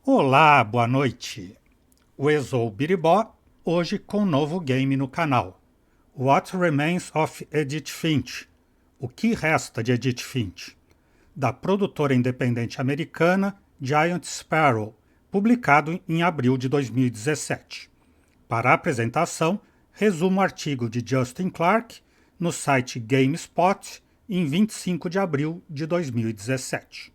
Olá, boa noite! O Exou Biribó, hoje com um novo game no canal. What Remains of Edith Finch? O que resta de Edith Finch? Da produtora independente americana Giant Sparrow, publicado em abril de 2017. Para a apresentação, resumo o artigo de Justin Clark no site GameSpot em 25 de abril de 2017.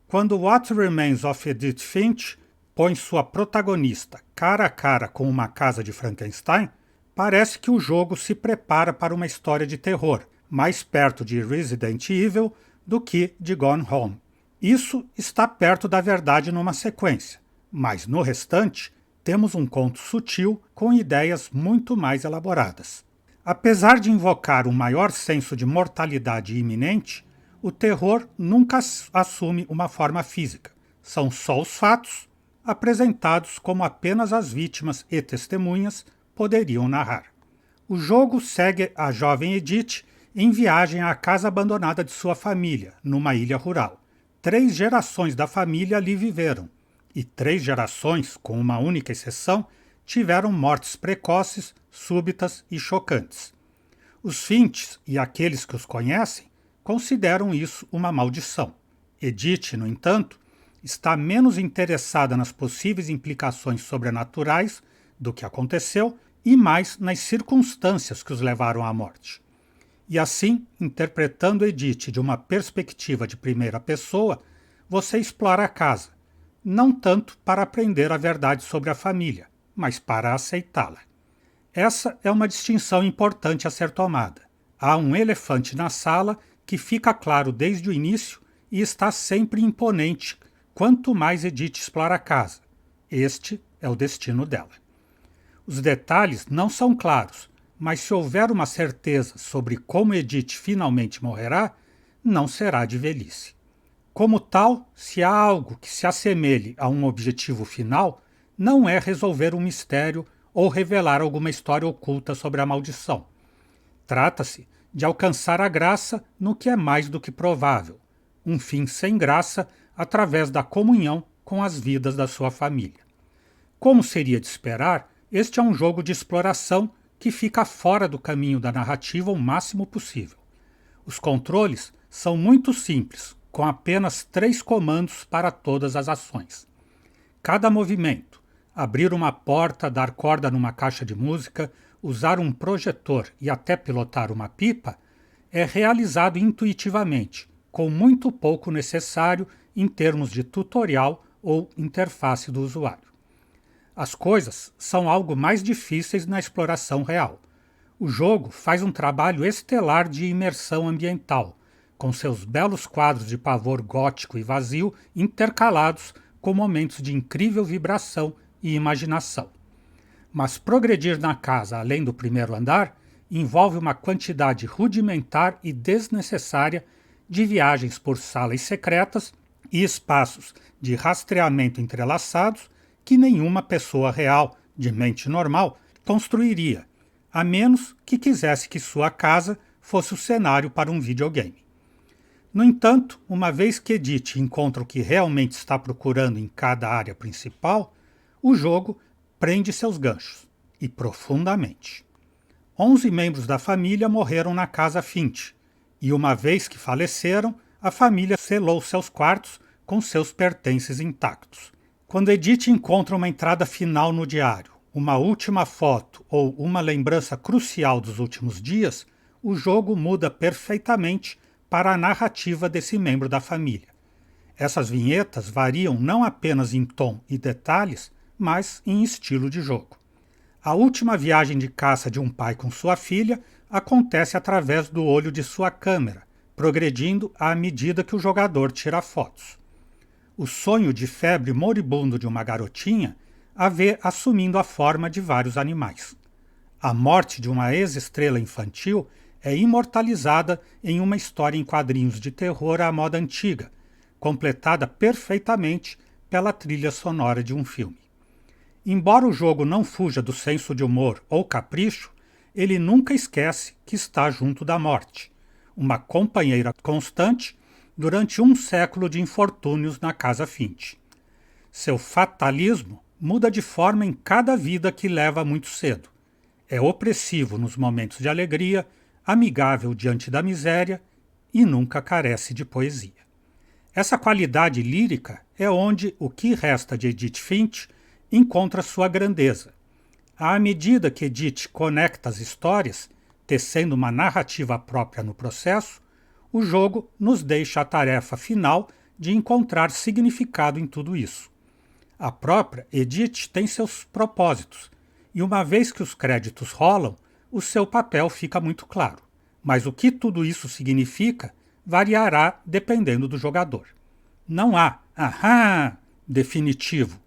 Quando What Remains of Edith Finch põe sua protagonista cara a cara com uma casa de Frankenstein, parece que o jogo se prepara para uma história de terror, mais perto de Resident Evil do que de Gone Home. Isso está perto da verdade numa sequência, mas no restante temos um conto sutil com ideias muito mais elaboradas. Apesar de invocar um maior senso de mortalidade iminente, o terror nunca assume uma forma física. São só os fatos, apresentados como apenas as vítimas e testemunhas poderiam narrar. O jogo segue a jovem Edith em viagem à casa abandonada de sua família, numa ilha rural. 3 gerações da família ali viveram, e 3 gerações, com uma única exceção, tiveram mortes precoces, súbitas e chocantes. Os Finches e aqueles que os conhecem consideram isso uma maldição. Edith, no entanto, está menos interessada nas possíveis implicações sobrenaturais do que aconteceu e mais nas circunstâncias que os levaram à morte. E assim, interpretando Edith de uma perspectiva de primeira pessoa, você explora a casa, não tanto para aprender a verdade sobre a família, mas para aceitá-la. Essa é uma distinção importante a ser tomada. Há um elefante na sala que fica claro desde o início e está sempre imponente quanto mais Edith explora a casa. Este é o destino dela. Os detalhes não são claros, mas se houver uma certeza sobre como Edith finalmente morrerá, não será de velhice. Como tal, se há algo que se assemelhe a um objetivo final, não é resolver um mistério ou revelar alguma história oculta sobre a maldição. Trata-se de alcançar a graça no que é mais do que provável, um fim sem graça através da comunhão com as vidas da sua família. Como seria de esperar, este é um jogo de exploração que fica fora do caminho da narrativa o máximo possível. Os controles são muito simples, com apenas 3 comandos para todas as ações. Cada movimento, abrir uma porta, dar corda numa caixa de música, usar um projetor e até pilotar uma pipa, é realizado intuitivamente, com muito pouco necessário em termos de tutorial ou interface do usuário. As coisas são algo mais difíceis na exploração real. O jogo faz um trabalho estelar de imersão ambiental, com seus belos quadros de pavor gótico e vazio intercalados com momentos de incrível vibração e imaginação. Mas progredir na casa além do primeiro andar envolve uma quantidade rudimentar e desnecessária de viagens por salas secretas e espaços de rastreamento entrelaçados que nenhuma pessoa real, de mente normal, construiria, a menos que quisesse que sua casa fosse o cenário para um videogame. No entanto, uma vez que Edith encontra o que realmente está procurando em cada área principal, o jogo prende seus ganchos, e profundamente. 11 membros da família morreram na casa Finch, e uma vez que faleceram, a família selou seus quartos com seus pertences intactos. Quando Edith encontra uma entrada final no diário, uma última foto ou uma lembrança crucial dos últimos dias, o jogo muda perfeitamente para a narrativa desse membro da família. Essas vinhetas variam não apenas em tom e detalhes, mas em estilo de jogo. A última viagem de caça de um pai com sua filha acontece através do olho de sua câmera, progredindo à medida que o jogador tira fotos. O sonho de febre moribundo de uma garotinha a vê assumindo a forma de vários animais. A morte de uma ex-estrela infantil é imortalizada em uma história em quadrinhos de terror à moda antiga, completada perfeitamente pela trilha sonora de um filme. Embora o jogo não fuja do senso de humor ou capricho, ele nunca esquece que está junto da morte, uma companheira constante durante um século de infortúnios na casa Finch. Seu fatalismo muda de forma em cada vida que leva muito cedo. É opressivo nos momentos de alegria, amigável diante da miséria e nunca carece de poesia. Essa qualidade lírica é onde o que resta de Edith Finch encontra sua grandeza. À medida que Edith conecta as histórias, tecendo uma narrativa própria no processo, o jogo nos deixa a tarefa final de encontrar significado em tudo isso. A própria Edith tem seus propósitos, e uma vez que os créditos rolam, o seu papel fica muito claro. Mas o que tudo isso significa variará dependendo do jogador. Não há ahá definitivo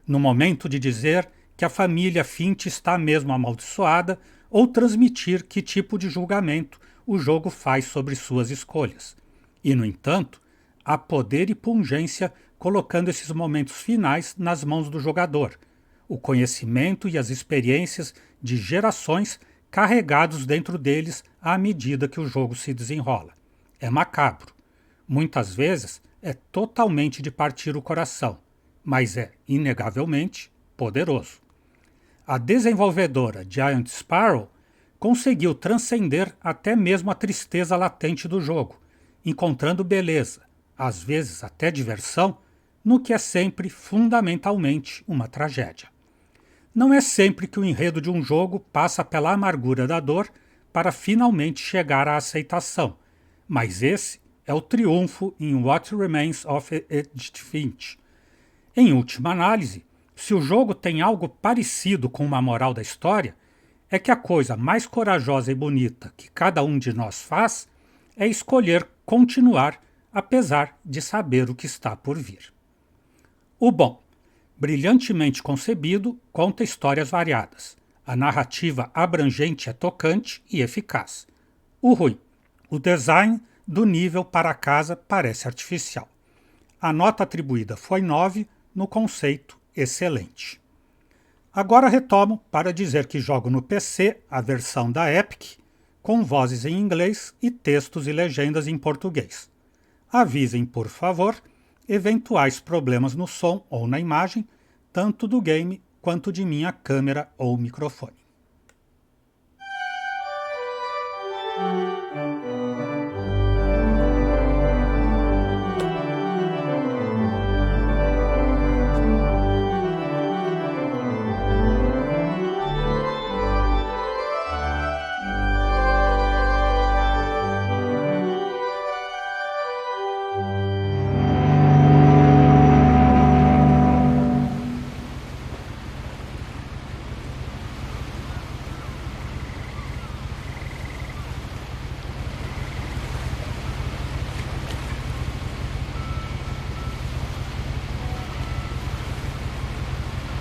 no momento de dizer que a família Finch está mesmo amaldiçoada ou transmitir que tipo de julgamento o jogo faz sobre suas escolhas. E, no entanto, há poder e pungência colocando esses momentos finais nas mãos do jogador, o conhecimento e as experiências de gerações carregados dentro deles à medida que o jogo se desenrola. É macabro. Muitas vezes é totalmente de partir o coração, mas é, inegavelmente, poderoso. A desenvolvedora Giant Sparrow conseguiu transcender até mesmo a tristeza latente do jogo, encontrando beleza, às vezes até diversão, no que é sempre fundamentalmente uma tragédia. Não é sempre que o enredo de um jogo passa pela amargura da dor para finalmente chegar à aceitação, mas esse é o triunfo em What Remains of Edith Finch. Em última análise, se o jogo tem algo parecido com uma moral da história, é que a coisa mais corajosa e bonita que cada um de nós faz é escolher continuar apesar de saber o que está por vir. O bom, brilhantemente concebido, conta histórias variadas. A narrativa abrangente é tocante e eficaz. O ruim, o design do nível para a casa parece artificial. A nota atribuída foi 9, no conceito excelente. Agora retomo para dizer que jogo no PC a versão da Epic, com vozes em inglês e textos e legendas em português. Avisem, por favor, eventuais problemas no som ou na imagem, tanto do game quanto de minha câmera ou microfone.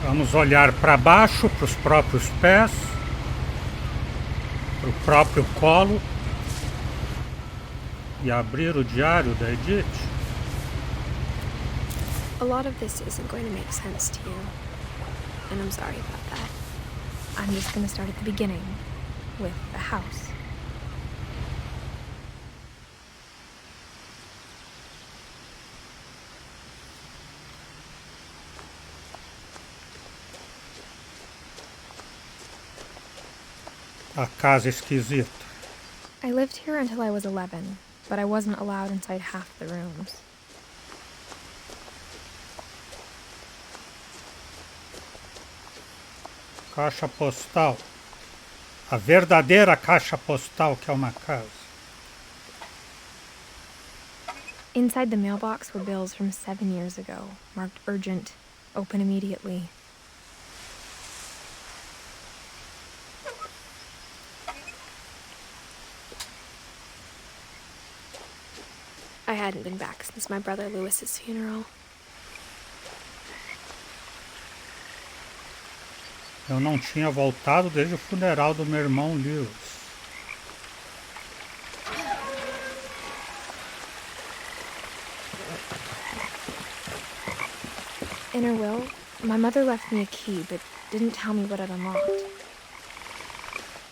Vamos olhar para baixo, para os próprios pés, para o próprio colo e abrir o diário da Edith. A lot of this isn't going to make sense to you, and I'm sorry about that. I'm just going to start at the beginning, with the house. A casa esquisita. I lived here until I was 11, but I wasn't allowed inside half the rooms. Caixa postal. A verdadeira caixa postal que é uma casa. Inside the mailbox were bills from 7 years ago, marked urgent, open immediately. I hadn't been back since my brother Lewis's funeral. Eu não tinha voltado desde o funeral do meu irmão Lewis. In her will, my mother left me a key, but didn't tell me what it unlocked.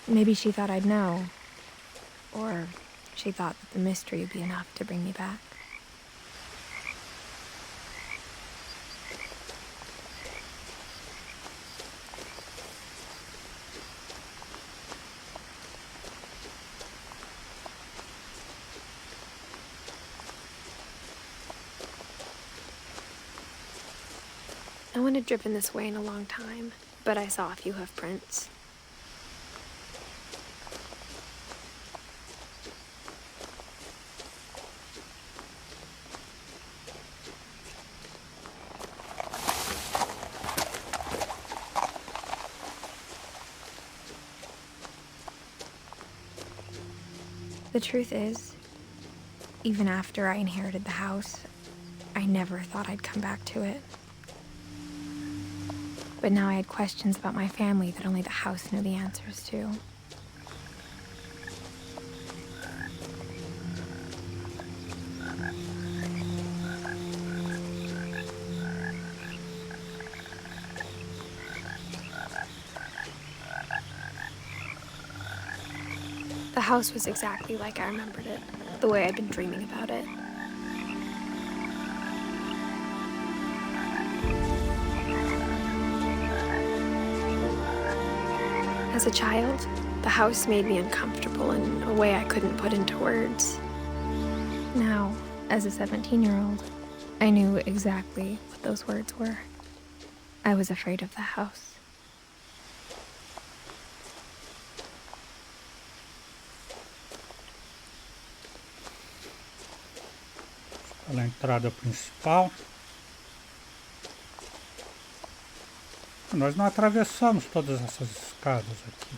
Maybe she thought I'd know. Or she thought that the mystery would be enough to bring me back. No one had driven this way in a long time, but I saw a few hoof prints. The truth is, even after I inherited the house, I never thought I'd come back to it. But now I had questions about my family that only the house knew the answers to. The house was exactly like I remembered it, the way I'd been dreaming about it. As a child, the house made me uncomfortable in a way I couldn't put into words. Now, as a 17-year-old, I knew exactly what those words were. I was afraid of the house. Pela entrada principal. Nós não atravessamos todas essas escadas aqui.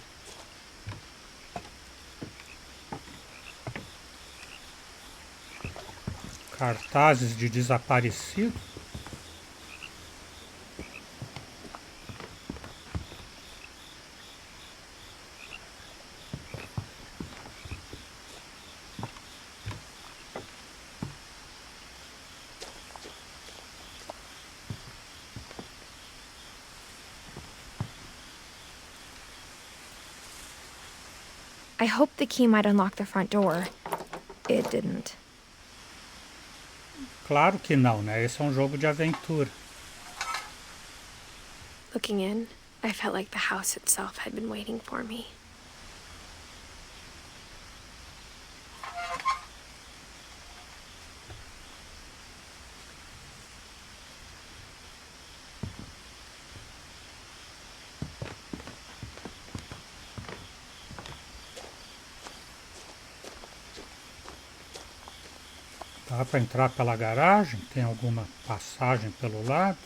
Cartazes de desaparecido. I hoped the key might unlock the front door. It didn't. Claro que não, né? Esse é um jogo de aventura. Looking in, I felt like the house itself had been waiting for me. Dá para entrar pela garagem? Tem alguma passagem pelo lado?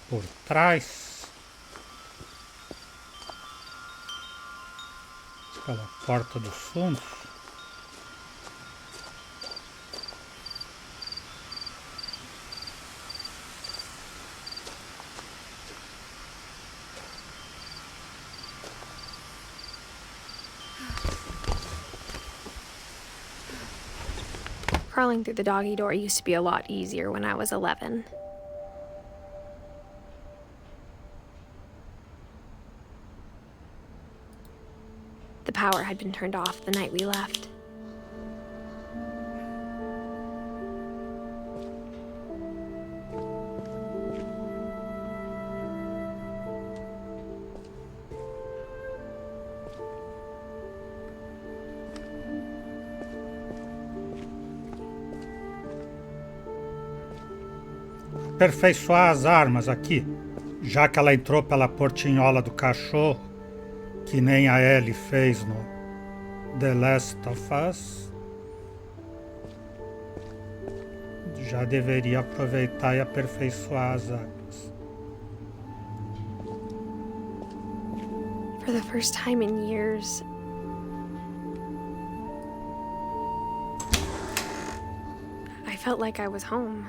Por trás? Pela porta dos fundos? Crawling through the doggy door used to be a lot easier when I was 11. The power had been turned off the night we left. Aperfeiçoar as armas aqui, já que ela entrou pela portinhola do cachorro, que nem a Ellie fez no The Last of Us. Já deveria aproveitar e aperfeiçoar as armas. For the first time in years, I felt like I was home.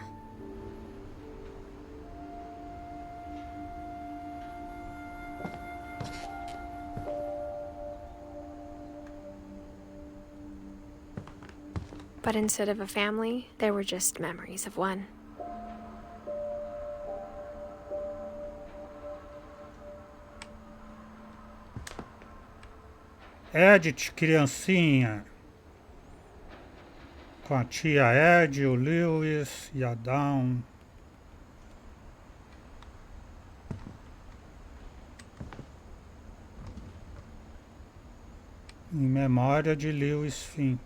But instead of a family, there were just memories of one. Edith, criancinha. Com a tia Ed, o Lewis e a Dawn. Em memória de Lewis Finch.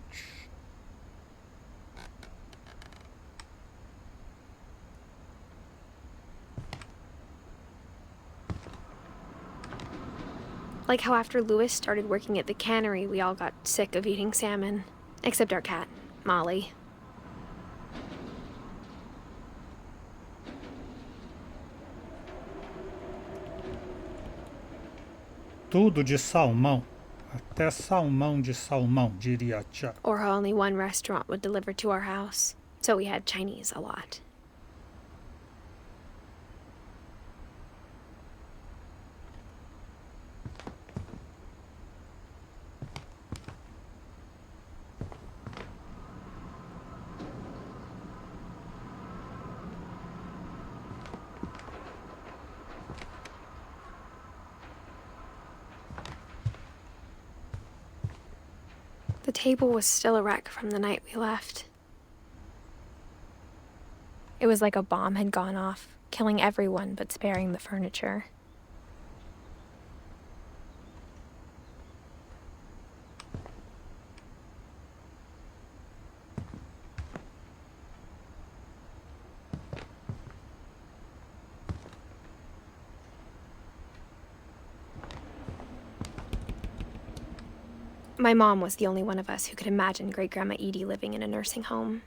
Like how after Lewis started working at the cannery, we all got sick of eating salmon. Except our cat, Molly. Tudo de salmão. Até salmão de salmão, diria a tia. Or how only one restaurant would deliver to our house. So we had Chinese a lot. The table was still a wreck from the night we left. It was like a bomb had gone off, killing everyone but sparing the furniture. My mom was the only one of us who could imagine Great-Grandma Edie living in a nursing home.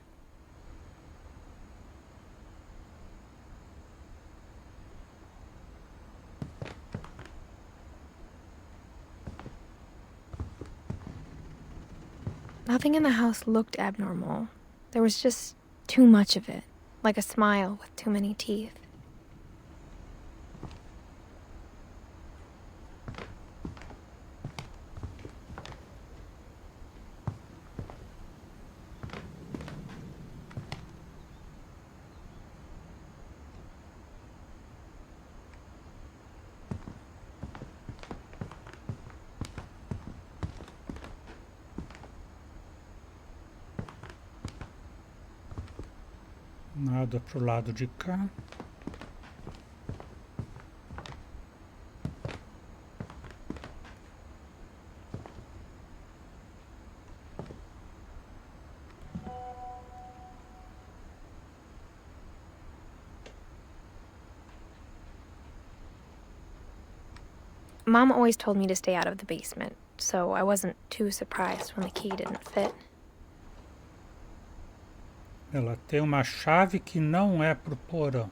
Nothing in the house looked abnormal. There was just too much of it, like a smile with too many teeth. Nada pro lado de cá. Mom always told me to stay out of the basement, so I wasn't too surprised when the key didn't fit. Ela tem uma chave que não é pro porão.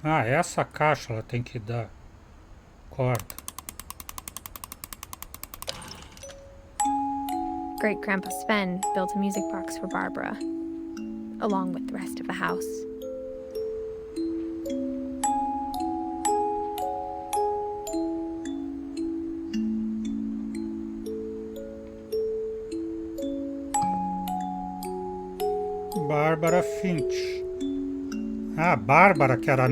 Ah, essa caixa ela tem que dar corda. Great-Grandpa Sven built a music box for Barbara, along with the rest of the house. Bárbara Finch. Ah, Bárbara, que era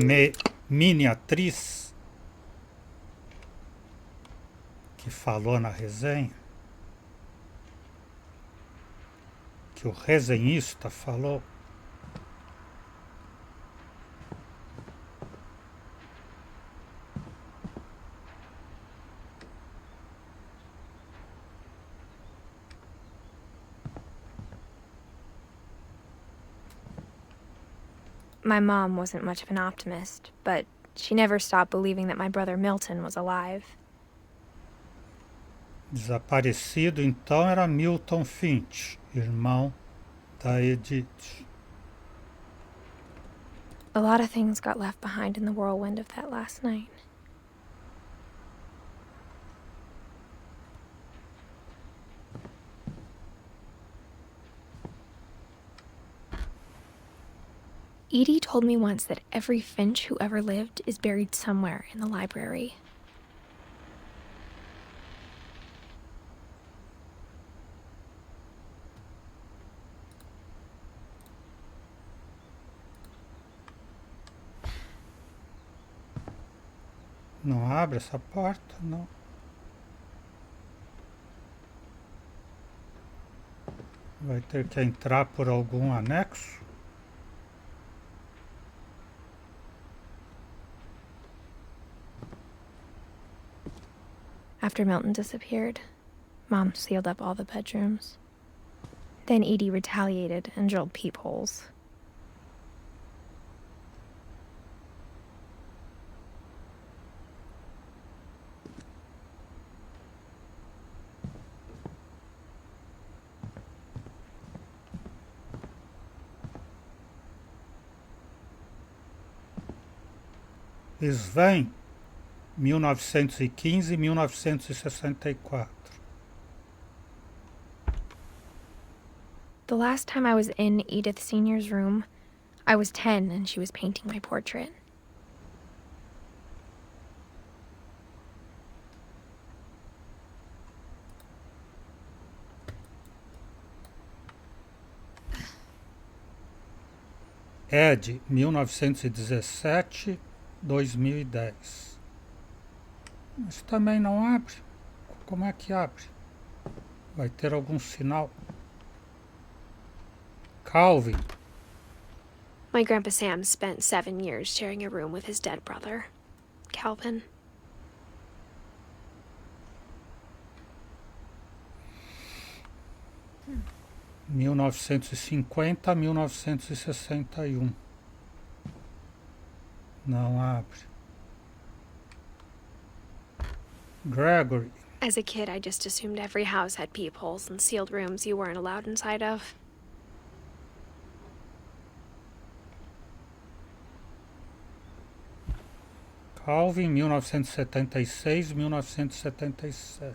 mini atriz, que falou na resenha, que o resenhista falou. My mom wasn't much of an optimist, but she never stopped believing that my brother Milton was alive. Desaparecido então era Milton Finch, irmão da Edith. A lot of things got left behind in the whirlwind of that last night. Edie told me once that every Finch who ever lived is buried somewhere in the library. Não abre essa porta, não. Vai ter que entrar por algum anexo. After Milton disappeared, Mom sealed up all the bedrooms. Then Edie retaliated and drilled peepholes. Sven, 1915-1964. The last time I was in Edith Sr.'s room, I was 10 and she was painting my portrait. Ed, 1917-2010. Mas também não abre. Como é que abre? Vai ter algum sinal? Calvin. My Grandpa Sam spent 7 years sharing a room with his dead brother, Calvin. Hmm. 1950-1961. Não abre. Gregory. As a kid, I just assumed every house had peepholes and sealed rooms you weren't allowed inside of. Calvin, 1976-1977.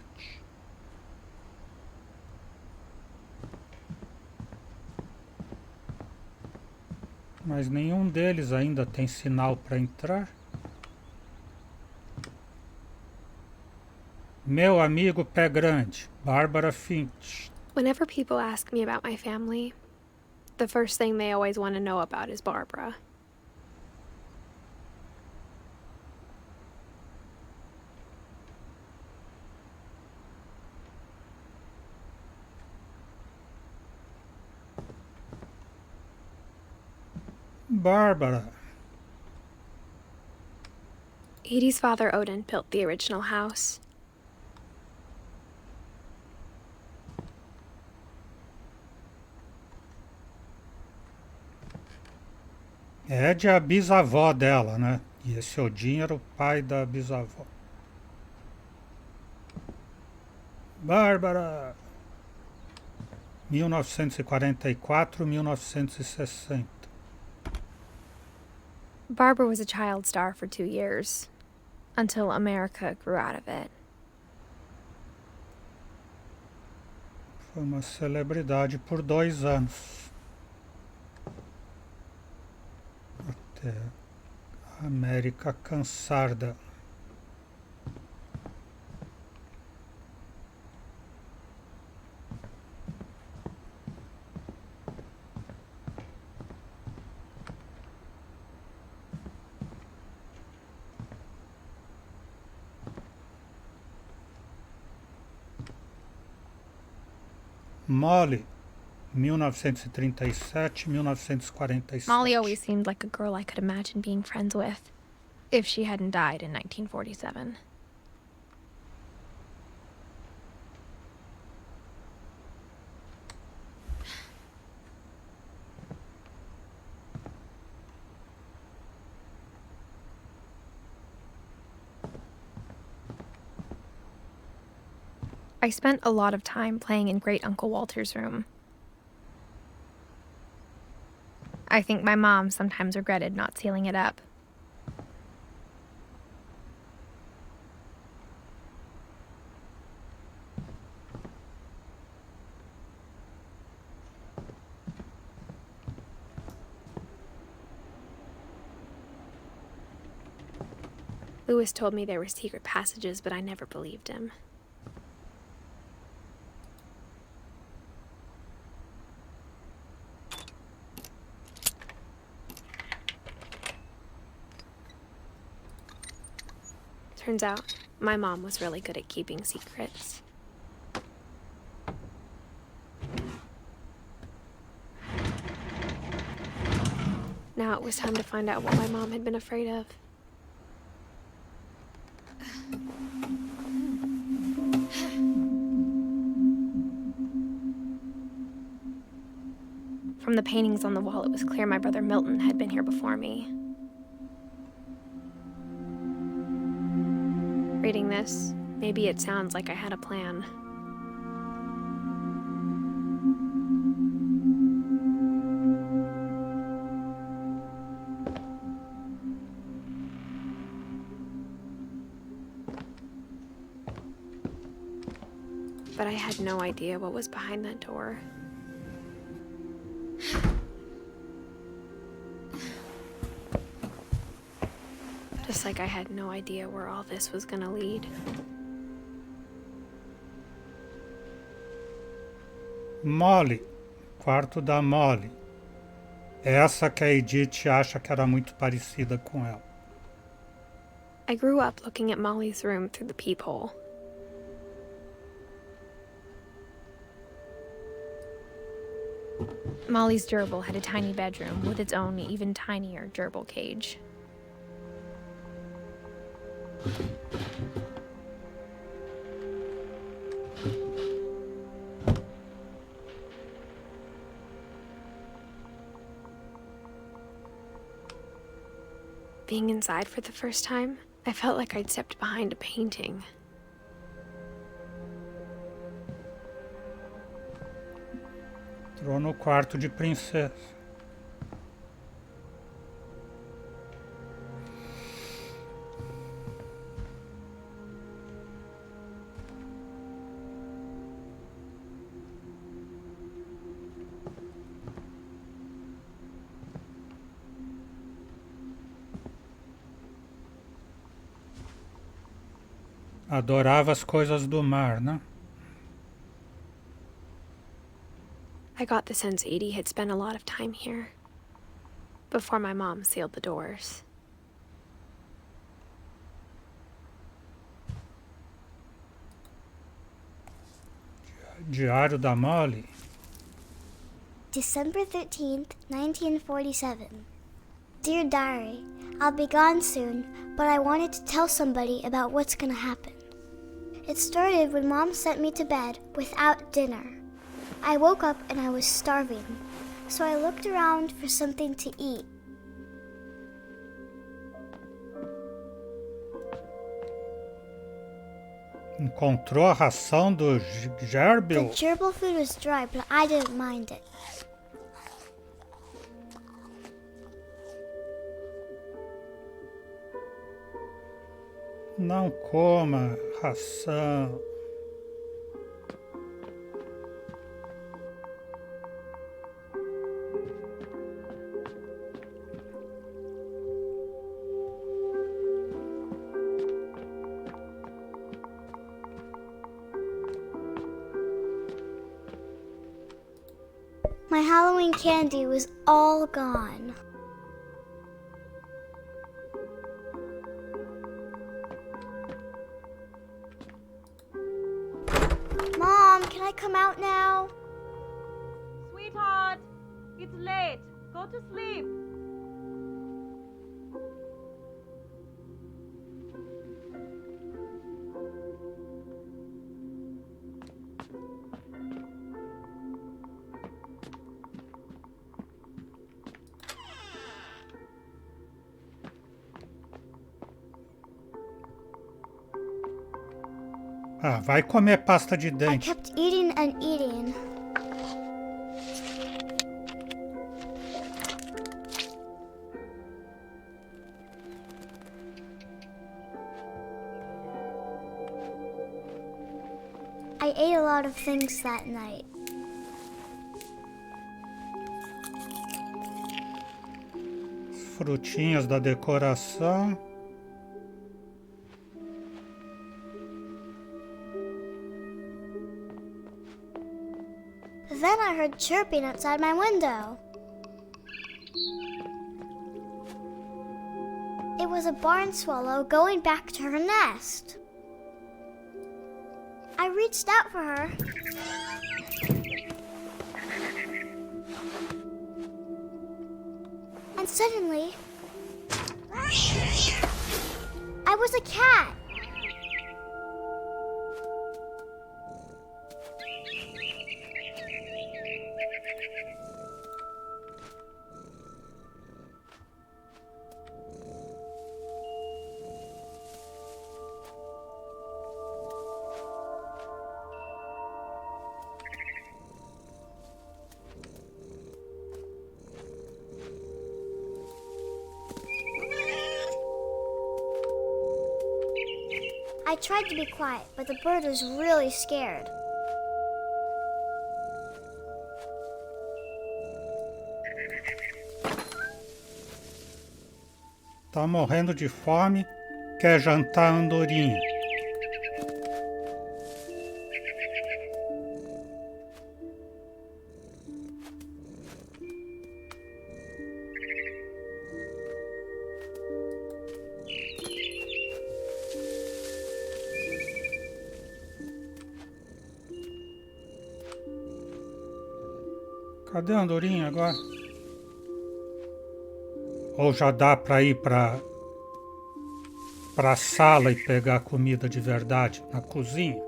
Mas nenhum deles ainda tem sinal para entrar. Meu amigo Pé Grande, Barbara Finch. Whenever people ask me about my family, the first thing they always want to know about is Barbara. Barbara. Edie's father, Odin, built the original house. Ed é a bisavó dela, né? E esse Odin era o pai da bisavó. Bárbara. 1944-1960. Barbara was a child star for 2 years, until America grew out of it. Foi uma celebridade por 2 anos. Até a América cansar dela. Molly, 1937-1947. Molly always seemed like a girl I could imagine being friends with, if she hadn't died in 1947. I spent a lot of time playing in Great Uncle Walter's room. I think my mom sometimes regretted not sealing it up. Lewis told me there were secret passages, but I never believed him. Turns out, my mom was really good at keeping secrets. Now it was time to find out what my mom had been afraid of. From the paintings on the wall, it was clear my brother Milton had been here before me. Reading this, maybe it sounds like I had a plan. But I had no idea what was behind that door. Just like I had no idea where all this was gonna lead. Molly, quarto da Molly. Essa que a Edith acha que era muito parecida com ela. I grew up looking at Molly's room through the peephole. Molly's gerbil had a tiny bedroom with its own even tinier gerbil cage. Being inside for the first time, I felt like I'd stepped behind a painting. Entrou no quarto de princesa. Adorava as coisas do mar, né? I got the sense Edie had spent a lot of time here, before my mom sealed the doors. Diário da Molly. December 13th, 1947. Dear Diary, I'll be gone soon, but I wanted to tell somebody about what's gonna happen. It started when Mom sent me to bed without dinner. I woke up and I was starving, so I looked around for something to eat. Encontrou a ração do gerbil? The gerbil food was dry, but I didn't mind it. Não coma ração. My Halloween candy was all gone. Mom, can I come out now? Sweetheart, it's late. Go to sleep. Ah, vai comer pasta de I dente. kept eating and eating. I ate a lot of things that night. Frutinhas da decoração. Then I heard chirping outside my window. It was a barn swallow going back to her nest. I reached out for her. And suddenly, I was a cat. I tried to be quiet, but the bird was really scared. Tá morrendo de fome, quer jantar andorinha. Cadê a andorinha agora? Ou já dá para ir para a sala e pegar comida de verdade na cozinha?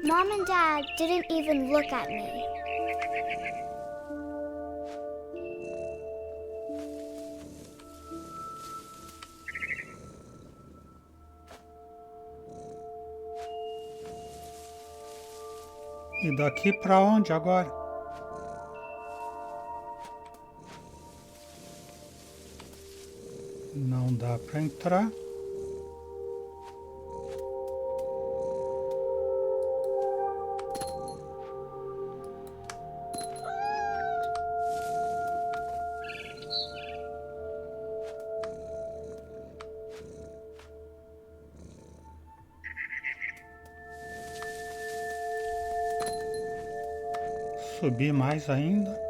Mom and Dad didn't even look at me. E daqui para onde agora? Não dá para entrar. Subir mais ainda.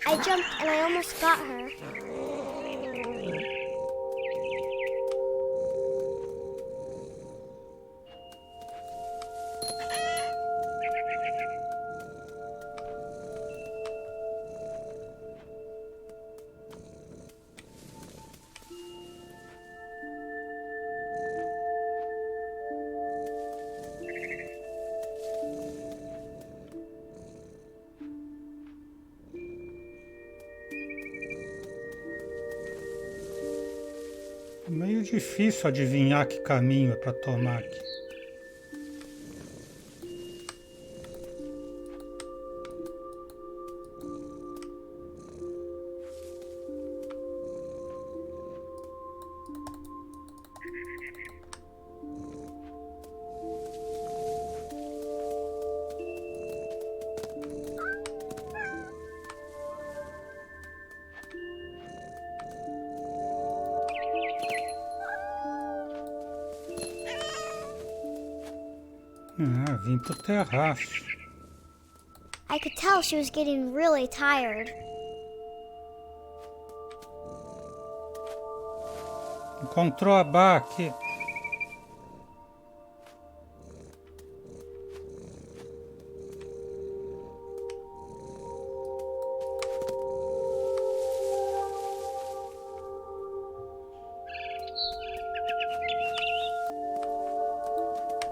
I jumped and I almost got her. Meio difícil adivinhar que caminho é para tomar aqui. Vim pro terraço. I could tell she was getting really tired. Encontrou a Bá aqui.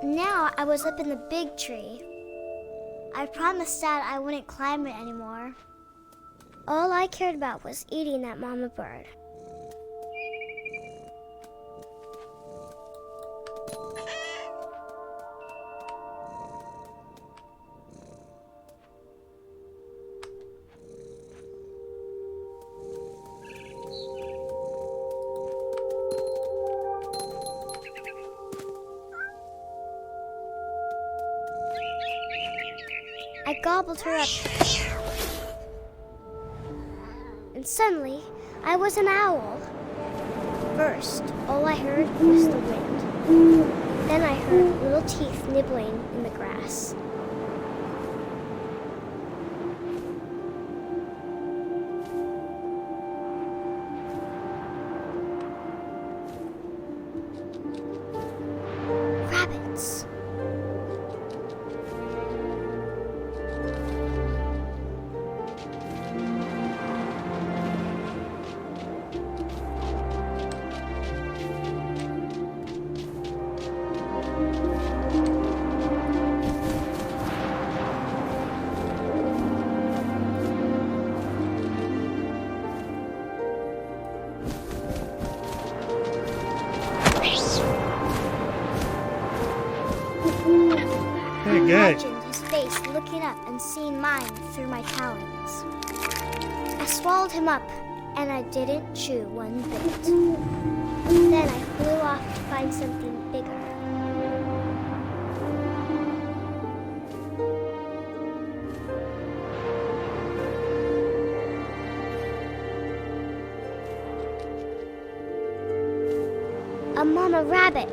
Now I was up in the big tree. I promised Dad I wouldn't climb it anymore. All I cared about was eating that mama bird. I gobbled her up. And suddenly, I was an owl. First, all I heard was the wind. Then I heard little teeth nibbling in the grass. Rabbits. Peguei. Imagined his face looking up and seeing mine through my talons. I swallowed him up, and I didn't chew one bit. Then I flew off to find something bigger. A mama rabbit.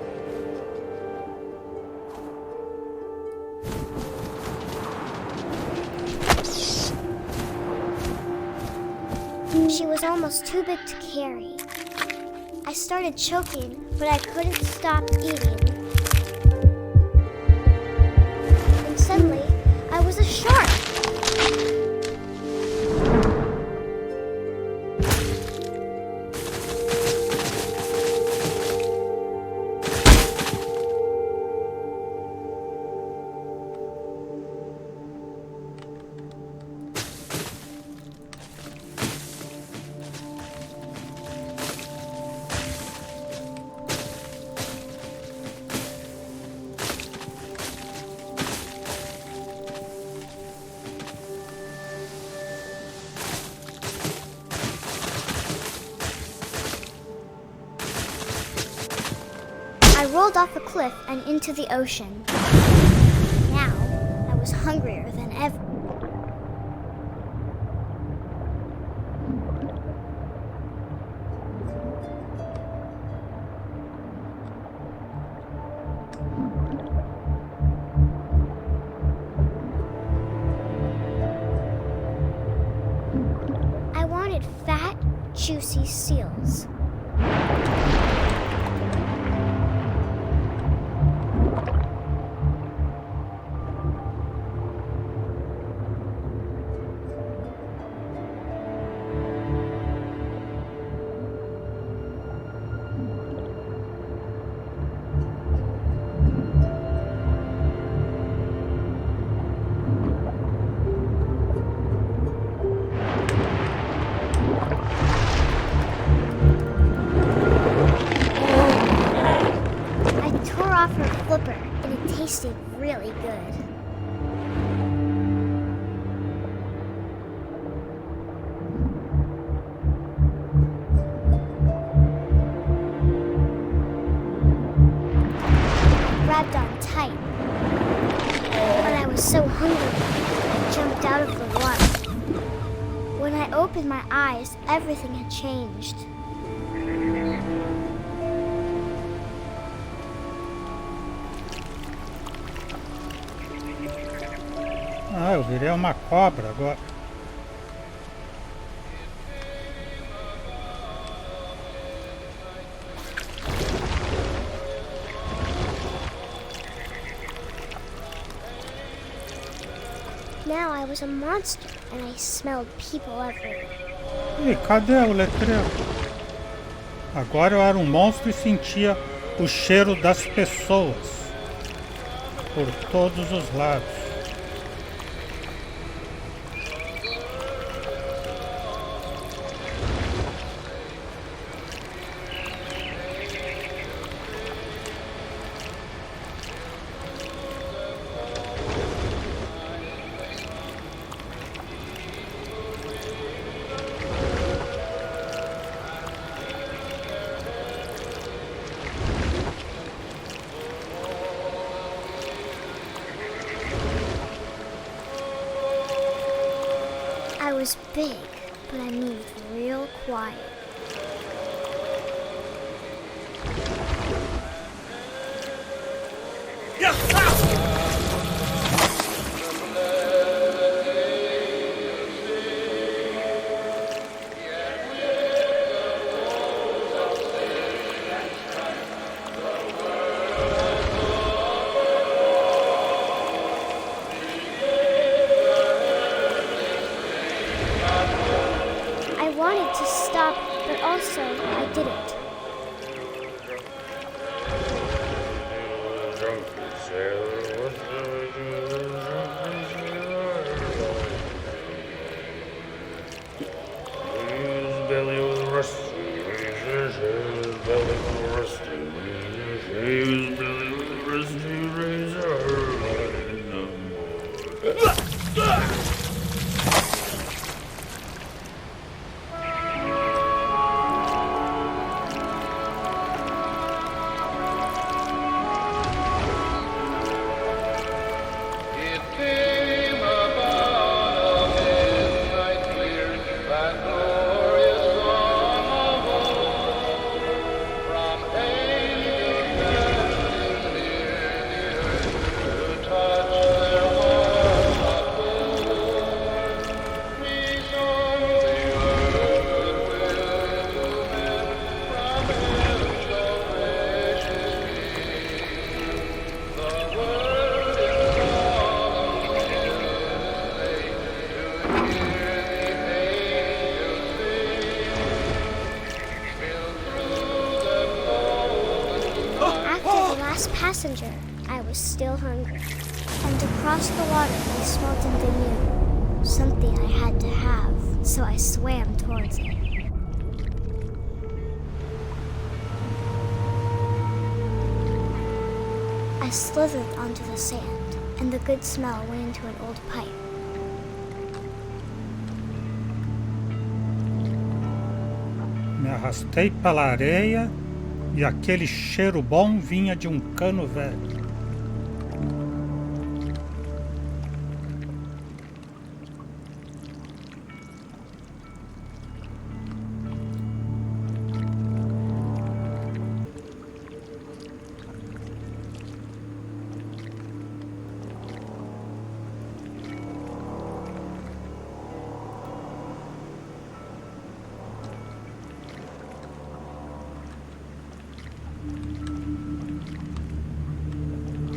She was almost too big to carry. I started choking, but I couldn't stop eating. And suddenly, I was a shark. I rolled off a cliff and into the ocean. Now, I was hungrier than ever. I wanted fat, juicy seals. Off her flipper, and it tasted really good. I grabbed on tight, but I was so hungry, I jumped out of the water. When I opened my eyes, everything had changed. Ah, eu virei uma cobra agora. Now I was a monster, and I smelled people everywhere. Ih, cadê o letreiro? Agora eu era um monstro e sentia o cheiro das pessoas por todos os lados. I was big, but I moved real quiet. stop, but also I didn't. Passenger, I was still hungry. And to cross the water, I smelled something new. Something I had to have, so I swam towards it. I slithered onto the sand, and the good smell went into an old pipe. Me arrastei pela areia e aquele cheiro bom vinha de um cano velho.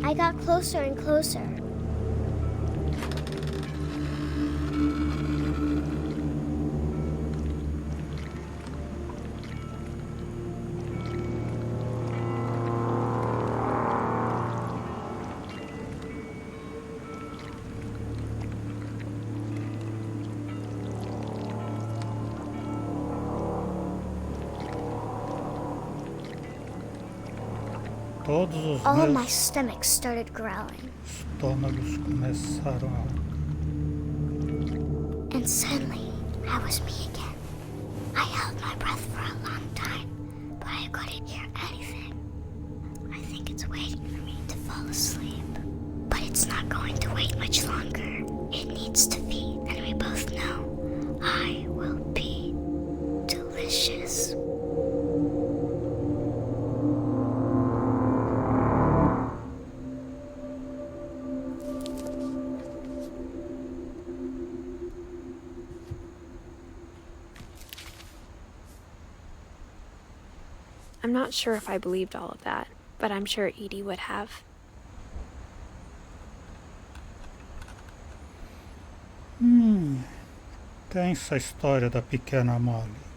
I got closer and closer. Todos os All meus my stomach started growling. estômagos começaram a... And suddenly, I was me again. I held my breath for a long time, but I couldn't hear anything. I think it's waiting for me to fall asleep. But it's not going to wait much longer. It needs to feed, and we both know I will be delicious. I'm not sure if I believed all of that, but I'm sure Edie would have. Tensa a história da pequena Molly.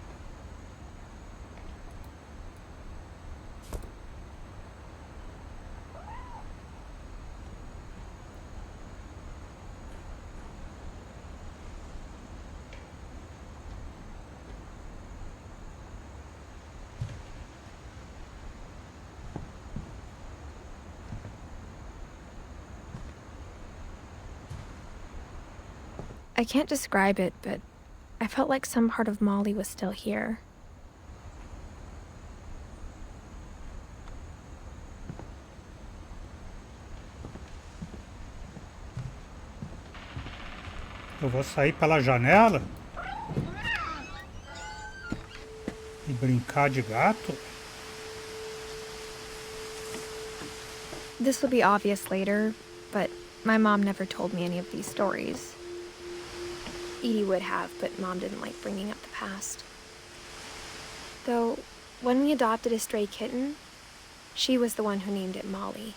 I can't describe it, but I felt like some part of Molly was still here. Eu vou sair pela janela e brincar de gato? This will be obvious later, but my mom never told me any of these stories. Edie would have, but Mom didn't like bringing up the past. Though, when we adopted a stray kitten, she was the one who named it Molly.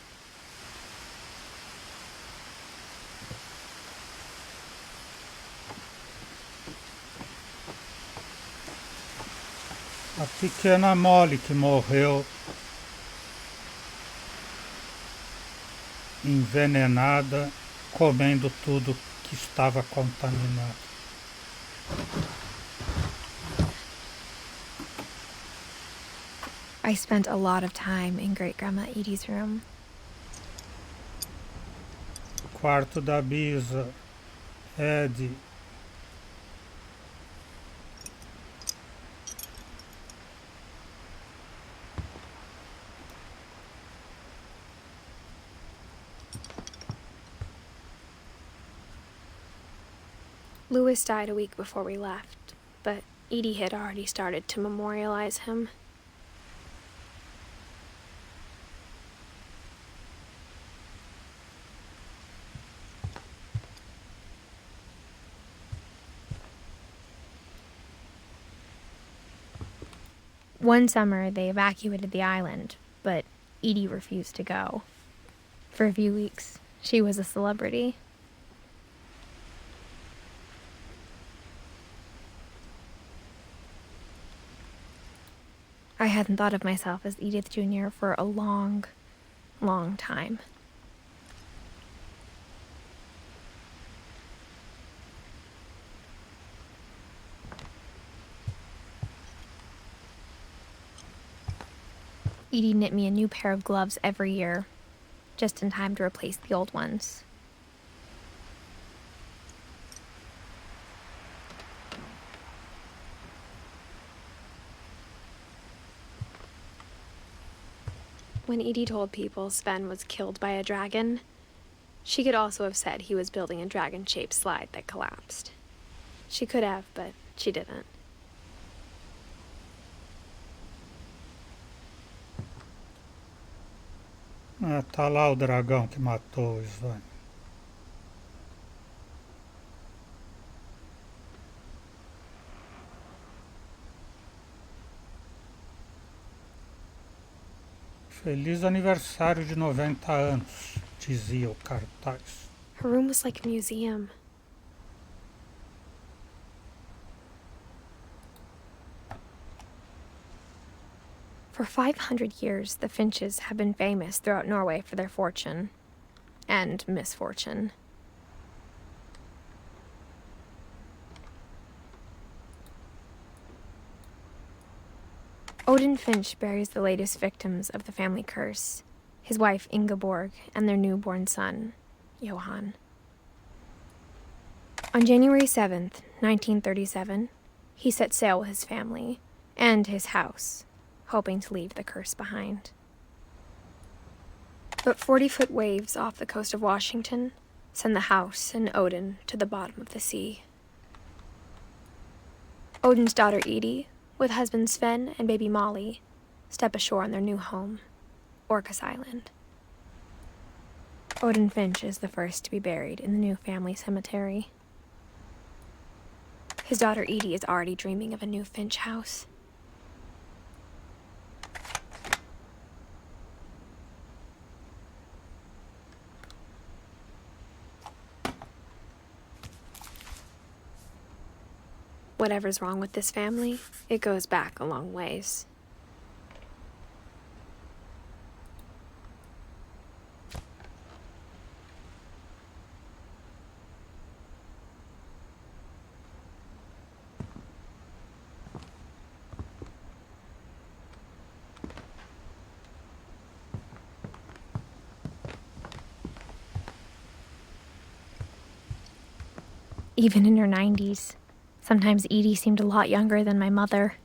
A pequena Molly que morreu envenenada, comendo tudo que estava contaminado. I spent a lot of time in Great-Grandma Edie's room. Quarto da Bisa, Ed. Louis died a week before we left, but Edie had already started to memorialize him. One summer, they evacuated the island, but Edie refused to go. For a few weeks, she was a celebrity. I hadn't thought of myself as Edith Jr. for a long, long time. Edie knit me a new pair of gloves every year, just in time to replace the old ones. When Edie told people Sven was killed by a dragon, she could also have said he was building a dragon-shaped slide that collapsed. She could have, but she didn't. Tá lá o dragão que matou o Sven. Feliz aniversário de 90 anos, dizia o cartaz. Her room was like a museum. For 500 years, the Finches have been famous throughout Norway for their fortune and misfortune. Odin Finch buries the latest victims of the family curse, his wife Ingeborg and their newborn son, Johan. On January 7th, 1937, he set sail with his family and his house, hoping to leave the curse behind. But 40-foot waves off the coast of Washington send the house and Odin to the bottom of the sea. Odin's daughter Edie, with husband Sven and baby Molly, step ashore on their new home, Orcas Island. Odin Finch is the first to be buried in the new family cemetery. His daughter Edie is already dreaming of a new Finch house. Whatever's wrong with this family, it goes back a long ways. Even in her 90s. Sometimes Edie seemed a lot younger than my mother.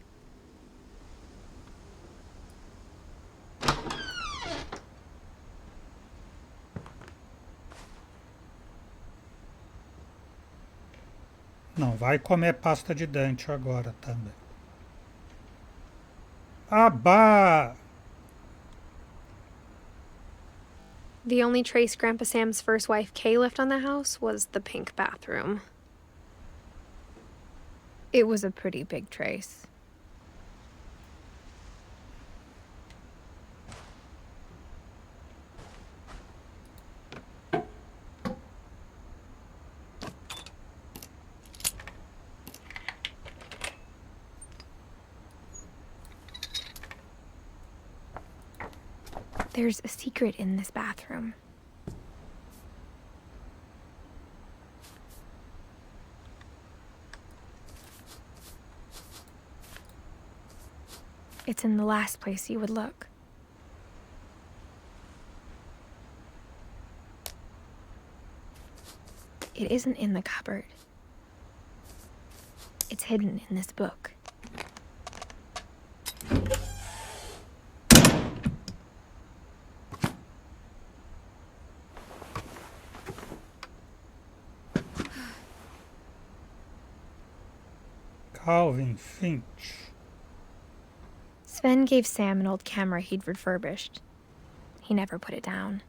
Não vai comer pasta de dente agora também. Abá! The only trace Grandpa Sam's first wife Kay left on the house was the pink bathroom. It was a pretty big trace. There's a secret in this bathroom. It's in the last place you would look. It isn't in the cupboard. It's hidden in this book. Calvin Finch. Sven gave Sam an old camera he'd refurbished. He never put it down.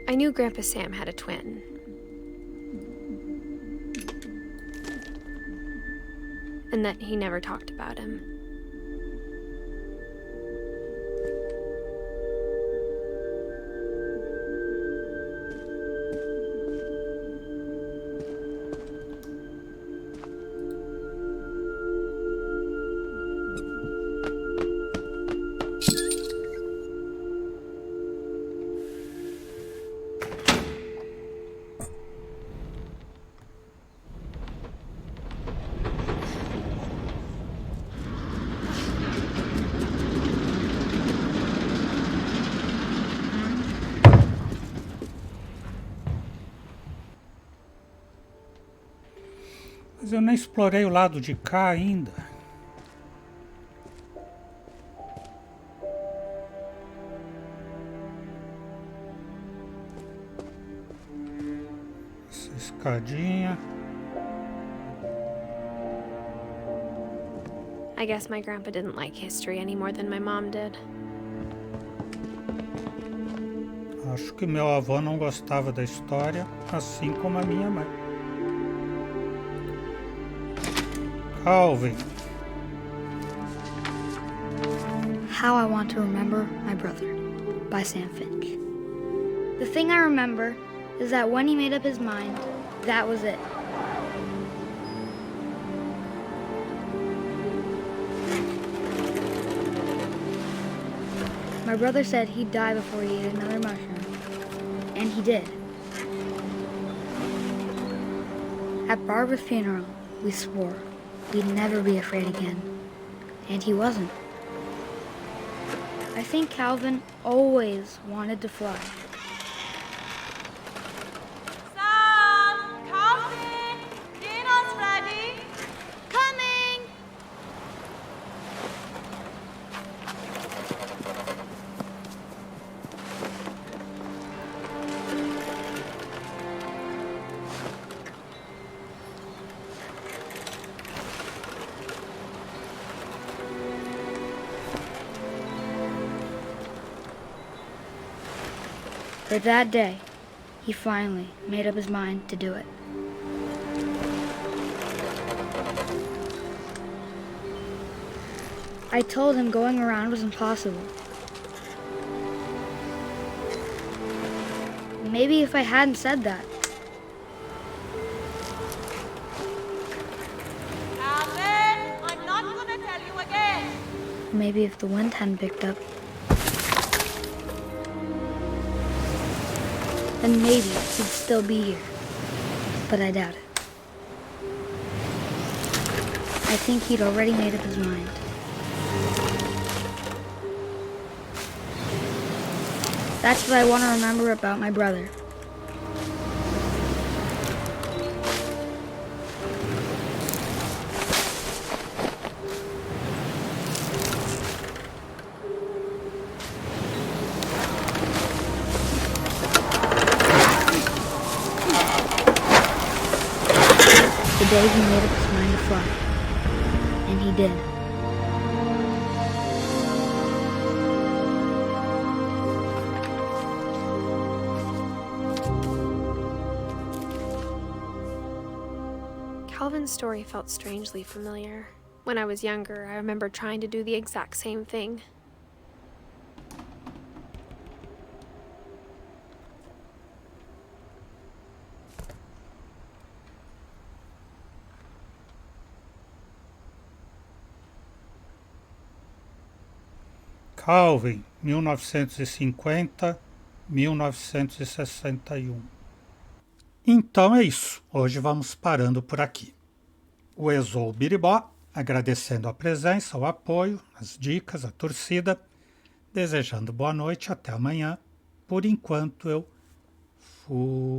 I knew Grandpa Sam had a twin. And that he never talked about him. Mas eu nem explorei o lado de cá ainda. Essa escadinha. I guess my grandpa didn't like history any more than my mom did. Acho que meu avô não gostava da história, assim como a minha mãe. Calvin. How I Want to Remember My Brother by Sam Finch. The thing I remember is that when he made up his mind, that was it. My brother said he'd die before he ate another mushroom, and he did. At Barbara's funeral, we swore we'd never be afraid again, and he wasn't. I think Calvin always wanted to fly. Sam, Calvin, dinner's ready. Coming! For that day, he finally made up his mind to do it. I told him going around was impossible. Maybe if I hadn't said that, Calvin, I'm not gonna tell you again. maybe if the wind hadn't picked up, then maybe he'd still be here. But I doubt it. I think he'd already made up his mind. That's what I want to remember about my brother. day he made up his mind to fly. And he did. Calvin's story felt strangely familiar. When I was younger, I remember trying to do the exact same thing. Calvin, 1950-1961. Então é isso. Hoje vamos parando por aqui. O Exou Biribó, agradecendo a presença, o apoio, as dicas, a torcida, desejando boa noite, até amanhã. Por enquanto eu fui.